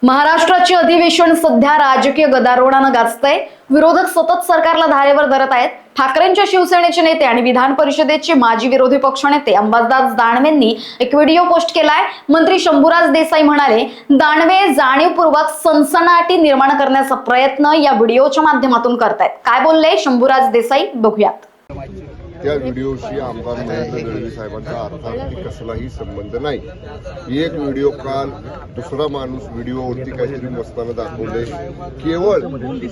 महाराष्ट्राचे अधिवेशन सध्या राजकीय गदारोळानं गाजतंय। विरोधक सतत सरकारला धारेवर धरत आहेत। ठाकरेंच्या शिवसेनेचे नेते आणि विधान परिषदेचे माजी विरोधी पक्षनेते अंबादास दानवेंनी एक व्हिडिओ पोस्ट केलाय। मंत्री शंभूराज देसाई म्हणाले, दानवे जाणीवपूर्वक सनसनाटी निर्माण करण्याचा प्रयत्न या व्हिडिओच्या माध्यमातून करतायत। काय बोलले शंभूराज देसाई बघूयात। त्या व्हिडिओशी आमदार महेंद्र दळवी साहेबांचा अर्थार्थी कसलाही संबंध नाही। एक व्हिडिओ काल दुसरा माणूस व्हिडिओवरती काहीतरी मस्ताना दाखवले। केवळ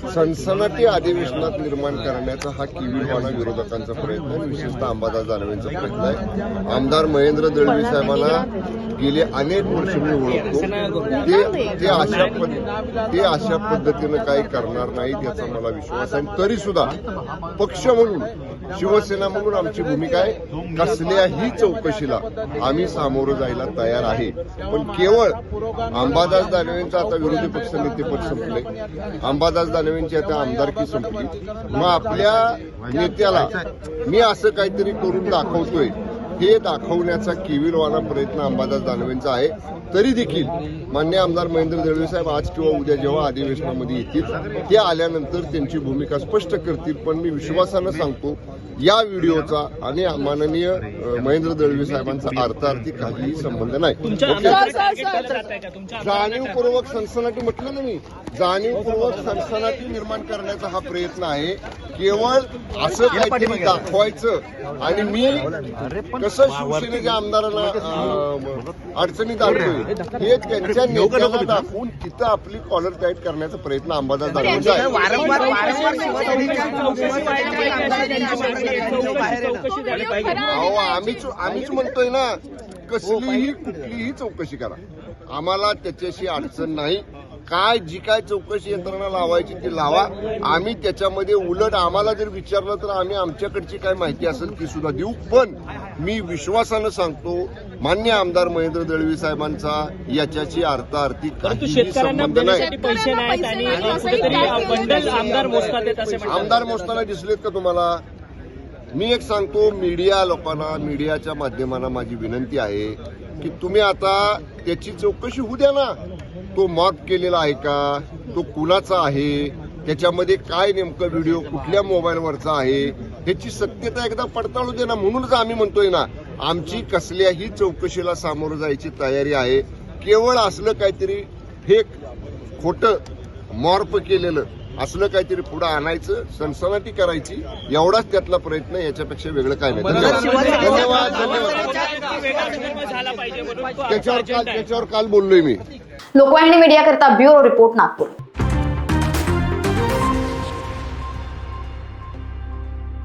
सनसनाटी अधिवेशनात निर्माण करण्याचा हा किविलवाणा विरोधकांचा प्रयत्न आहे, विशेषतः अंबादास दानवेंचा प्रयत्न आहे। आमदार महेंद्र दळवी साहेबांना गेले अनेक वर्ष मी ओळखतो। ते अशा पद्धतीनं काही करणार नाहीत याचा मला विश्वास आहे। तरी सुद्धा पक्ष म्हणून, शिवसेना म्हणून आमची भूमिका आहे, कसल्याही चौकशीला आम्ही सामोरं जायला तयार आहे। पण केवळ अंबादास दानवेंचं आता विरोधी पक्ष नेतेपद संपले, अंबादास दानवेंची आता आमदारकी संपली, मग आपल्या नेत्याला मी असं काहीतरी करून दाखवतोय हे दाखवण्याचा किविलवाणा प्रयत्न अंबादास दानवेंचा आहे। तरी देखील मान्य आमदार महेंद्र दळवी साहेब आज किंवा उद्या जेव्हा अधिवेशनामध्ये येतील ते आल्यानंतर त्यांची भूमिका स्पष्ट करतील। पण मी विश्वासानं सांगतो, या व्हिडिओचा आणि माननीय महेंद्र दळवी साहेबांचा अर्थार्थी काहीही संबंध नाही। जाणीवपूर्वक सनसनाटी म्हटलं ना मी, जाणीवपूर्वक सनसनाटी निर्माण करण्याचा हा प्रयत्न आहे। केवळ असं काहीतरी दाखवायचं आणि मी कसं शिवसेनेच्या आमदारांना अडचणीत आणतोय हे त्यांच्या नेत्याला दाखवून तिथं आपली कॉलर टाईट करण्याचा प्रयत्न अंबादास दानवेंचा आहे। आम्हीच म्हणतोय ना, कुठलीही चौकशी करा, आम्हाला त्याच्याशी अडचण नाही। जी काय चौकशी यंत्रणा लावायची ती लावा, आम्ही त्याच्यामध्ये उलट आम्हाला जर विचारलं तर आम्ही आमच्याकडची काय माहिती असेल ती सुद्धा देऊ। पण मी विश्वासानं सांगतो, मान्य आमदार महेंद्र दळवी साहेबांचा याच्याशी अर्थार्थी काहीही संबंध नाही। आमदार मोजताना दिसलेत का तुम्हाला? मी एक सांगतो, मीडिया लोकांना, मीडियाच्या माध्यमांना माझी विनंती आहे की तुम्ही आता त्याची चौकशी होऊ द्या ना। तो मॉक केलेला आहे का, तो कुणाचा आहे, त्याच्यामध्ये काय नेमकं व्हिडिओ कुठल्या मोबाईलवरचा आहे ह्याची सत्यता एकदा पडताळू दे ना। म्हणूनच आम्ही म्हणतोय ना, आमची कसल्याही चौकशीला सामोरं जायची तयारी आहे। केवळ असलं काहीतरी फेक, खोटं, मॉर्फ केलेलं असलं काहीतरी पुढे आणायचं, सनसनाटी करायची, एवढाच त्यातला प्रयत्न, याच्यापेक्षा वेगळं काय नाही। धन्यवाद। त्याच्यावर काल बोललोय मी। लोकवाहिनी मीडिया करता ब्युरो रिपोर्ट नागपूर।